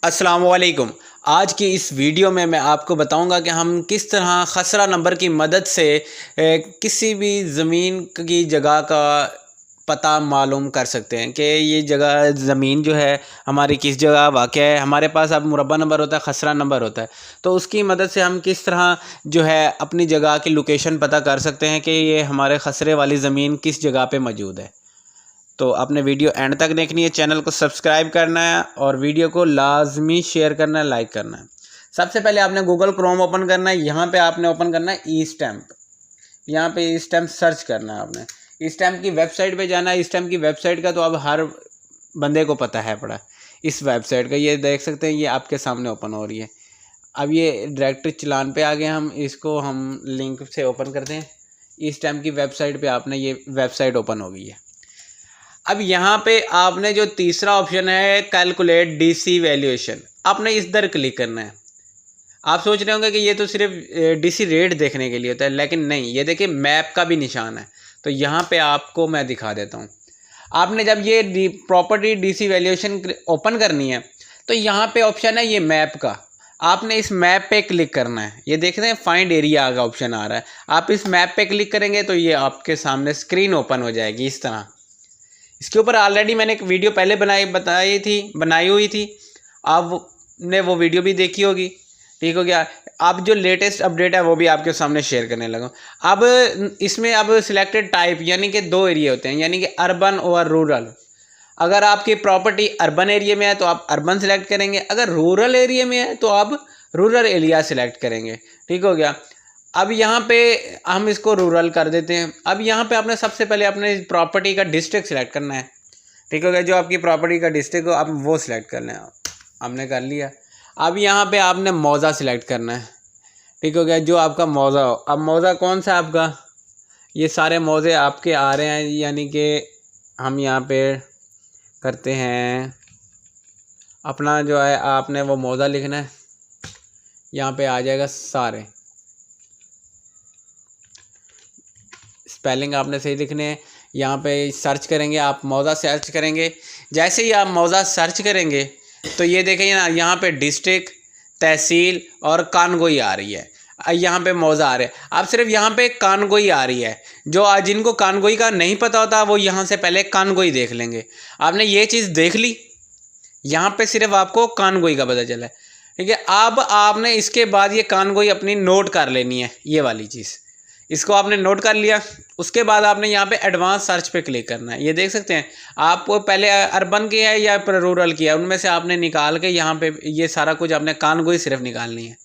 अस्सलामुअलैकुम। आज की इस वीडियो में मैं आपको बताऊंगा कि हम किस तरह खसरा नंबर की मदद से किसी भी ज़मीन की जगह का पता मालूम कर सकते हैं कि ये जगह ज़मीन जो है हमारी किस जगह वाक़ है। हमारे पास अब मुरब्बा नंबर होता है, खसरा नंबर होता है, तो उसकी मदद से हम किस तरह जो है अपनी जगह की लोकेशन पता कर सकते हैं कि ये हमारे खसरे वाली ज़मीन किस जगह पे मौजूद है। तो आपने वीडियो एंड तक देखनी है, चैनल को सब्सक्राइब करना है और वीडियो को लाजमी शेयर करना है, लाइक करना है। सबसे पहले आपने गूगल क्रोम ओपन करना है। यहाँ पे आपने ओपन करना है ई स्टैम्प। यहाँ पे ई स्टैम्प सर्च करना है आपने। ई स्टैम्प की वेबसाइट पे जाना है। ई स्टैम्प की वेबसाइट का तो अब हर बंदे को पता है पड़ा इस वेबसाइट का। ये देख सकते हैं, ये आपके सामने ओपन हो रही है। अब ये डायरेक्ट चलान पे आ गए हम। इसको हम लिंक से ओपन करते हैं। ई स्टैम्प की वेबसाइट पर आपने ये वेबसाइट ओपन हो गई है। अब यहाँ पे आपने जो तीसरा ऑप्शन है कैलकुलेट डीसी वैल्यूएशन, आपने इस दर क्लिक करना है। आप सोच रहे होंगे कि ये तो सिर्फ डीसी रेट देखने के लिए होता है, लेकिन नहीं, ये देखिए मैप का भी निशान है। तो यहाँ पे आपको मैं दिखा देता हूँ। आपने जब ये प्रॉपर्टी डीसी वैल्यूएशन ओपन करनी है तो यहाँ पे ऑप्शन है ये मैप का। आपने इस मैप पे क्लिक करना है। ये देख रहे हैं फाइंड एरिया का ऑप्शन आ रहा है। आप इस मैप पे क्लिक करेंगे तो ये आपके सामने स्क्रीन ओपन हो जाएगी इस तरह। इसके ऊपर ऑलरेडी मैंने एक वीडियो पहले बनाई हुई थी। आपने वो वीडियो भी देखी होगी, ठीक हो गया। अब जो लेटेस्ट अपडेट है वो भी आपके सामने शेयर करने लगा। अब इसमें अब सिलेक्टेड टाइप यानी कि दो एरिया होते हैं, यानी कि अर्बन और रूरल। अगर आपकी प्रॉपर्टी अर्बन एरिया में है तो आप अर्बन सेलेक्ट करेंगे, अगर रूरल एरिया में है तो आप रूरल एरिया सेलेक्ट करेंगे, ठीक हो गया। अब यहाँ पे हम इसको रूरल कर देते हैं। अब यहाँ पे आपने सबसे पहले अपने प्रॉपर्टी का डिस्ट्रिक्ट सिलेक्ट करना है, ठीक हो गया। जो आपकी प्रॉपर्टी का डिस्ट्रिक्ट हो आप वो सिलेक्ट कर लें। आपने कर लिया। अब यहाँ पे आपने मौज़ा सिलेक्ट करना है, ठीक हो गया। जो आपका मौज़ा हो। अब मौज़ा कौन सा आपका, ये सारे मौज़े आपके आ रहे हैं, यानी कि हम यहाँ पे करते हैं अपना जो है, आपने वो मौज़ा लिखना है। यहाँ पे आ जाएगा सारे स्पेलिंग आपने सही लिखने हैं। यहाँ पे सर्च करेंगे, आप मौज़ा सर्च करेंगे। जैसे ही आप मौज़ा सर्च करेंगे तो ये देखें ना, यहाँ पे डिस्ट्रिक्ट, तहसील और कानगोई आ रही है। यहाँ पे मौज़ा आ रहा है। अब सिर्फ यहाँ पे कानगोई आ रही है। जो जिनको कानगोई का नहीं पता होता वो यहाँ से पहले कानगोई देख लेंगे। आपने ये चीज़ देख ली, यहाँ पे सिर्फ आपको कानगोई का पता चला है, ठीक है। अब आपने इसके बाद ये कानगोई अपनी नोट कर लेनी है, ये वाली चीज़। इसको आपने नोट कर लिया। उसके बाद आपने यहाँ पे एडवांस सर्च पे क्लिक करना है। ये देख सकते हैं आपको पहले अर्बन की है या रूरल की है, उनमें से आपने निकाल के यहाँ पे ये सारा कुछ आपने कानगोई सिर्फ निकालनी है।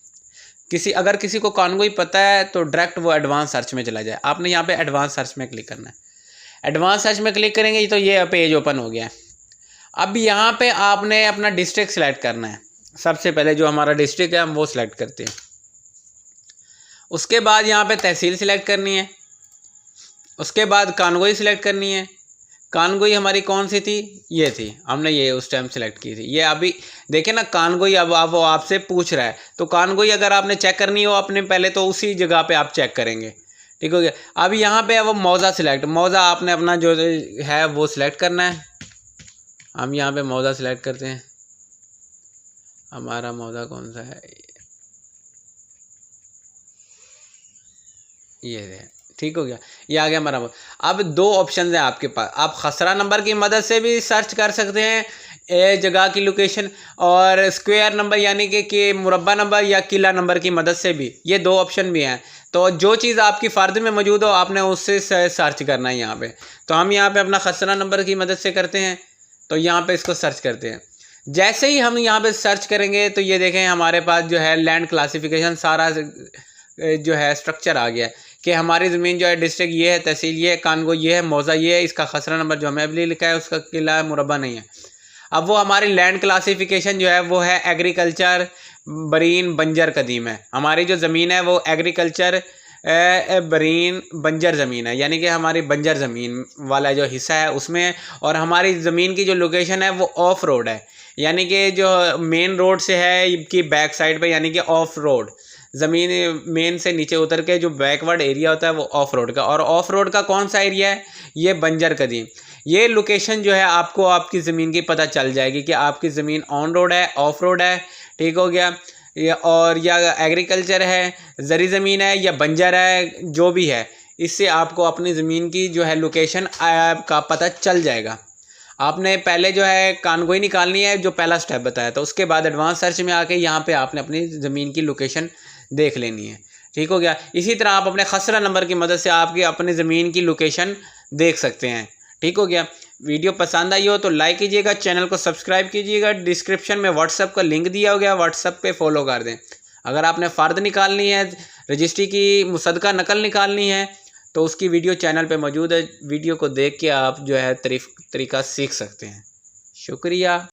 अगर किसी को कानगोई पता है तो डायरेक्ट वो एडवांस सर्च में चला जाए। आपने यहाँ पे एडवांस सर्च में क्लिक करना है। एडवांस सर्च में क्लिक करेंगे तो ये पेज ओपन हो गया है। अब यहाँ पे आपने अपना डिस्ट्रिक्ट सेलेक्ट करना है। सबसे पहले जो हमारा डिस्ट्रिक्ट है हम वो सिलेक्ट करते हैं। उसके बाद यहाँ पे तहसील सिलेक्ट करनी है। उसके बाद कानगोई सिलेक्ट करनी है। कानगोई हमारी कौन सी थी, ये थी, हमने ये उस टाइम सेलेक्ट की थी। ये अभी देखें ना कानगोई, अब वो आपसे पूछ रहा है तो कानगोई अगर आपने चेक करनी हो अपने पहले तो उसी जगह पे आप चेक करेंगे, ठीक हो गया। अब यहाँ पे वो मौज़ा सिलेक्ट, मौज़ा आपने अपना जो है वो सिलेक्ट करना है। हम यहाँ पे मौज़ा सिलेक्ट करते हैं। हमारा मौज़ा कौन सा है, ये है, ठीक हो गया। ये आ गया हमारा। अब दो ऑप्शन है आपके पास। आप खसरा नंबर की मदद से भी सर्च कर सकते हैं जगह की लोकेशन, और स्क्वायर नंबर यानी कि मुरब्बा नंबर या किला नंबर की मदद से भी, ये दो ऑप्शन भी हैं। तो जो चीज़ आपकी फ़र्द में मौजूद हो आपने उससे सर्च करना है यहाँ पे। तो हम यहाँ पे अपना खसरा नंबर की मदद से करते हैं। तो यहाँ पे इसको सर्च करते हैं। जैसे ही हम यहाँ पे सर्च करेंगे तो ये देखें हमारे पास जो है लैंड क्लासिफिकेशन सारा जो है स्ट्रक्चर आ गया है कि हमारी ज़मीन जो है डिस्ट्रिक्ट ये है, तहसील ये है, कानगो ये है, मौज़ा ये है, इसका खसरा नंबर जो हमें अभी लिखा है उसका किला मुरब्बा नहीं है। अब वो हमारी लैंड क्लासिफिकेशन जो है वो है एग्रीकल्चर बरीन बंजर कदीम है। हमारी जो ज़मीन है वो एग्रीकल्चर बरीन बंजर ज़मीन है, यानी कि हमारी बंजर ज़मीन वाला जो हिस्सा है उसमें। और हमारी ज़मीन की जो लोकेशन है वो ऑफ रोड है, यानी कि जो मेन रोड से है कि बैक साइड पे, यानी कि ऑफ रोड ज़मीन मेन से नीचे उतर के जो बैकवर्ड एरिया होता है वो ऑफ रोड का। और ऑफ रोड का कौन सा एरिया है, ये बंजर कदीम। ये लोकेशन जो है आपको आपकी ज़मीन की पता चल जाएगी कि आपकी ज़मीन ऑन रोड है, ऑफ रोड है, ठीक हो गया, या एग्रीकल्चर है, ज़री ज़मीन है या बंजर है, जो भी है, इससे आपको अपनी ज़मीन की जो है लोकेशन का पता चल जाएगा। आपने पहले जो है कानगोई निकालनी है, जो पहला स्टेप बताया था, उसके बाद एडवांस सर्च में आके यहाँ पे आपने अपनी ज़मीन की लोकेशन देख लेनी है, ठीक हो गया। इसी तरह आप अपने खसरा नंबर की मदद से आपकी अपनी ज़मीन की लोकेशन देख सकते हैं, ठीक हो गया। वीडियो पसंद आई हो तो लाइक कीजिएगा, चैनल को सब्सक्राइब कीजिएगा। डिस्क्रिप्शन में व्हाट्सएप का लिंक दिया गया, व्हाट्सएप पे फॉलो कर दें। अगर आपने फ़र्द निकालनी है, रजिस्ट्री की मुसद्दका नकल निकालनी है, तो उसकी वीडियो चैनल पे मौजूद है। वीडियो को देख के आप जो है तरीका सीख सकते हैं। शुक्रिया।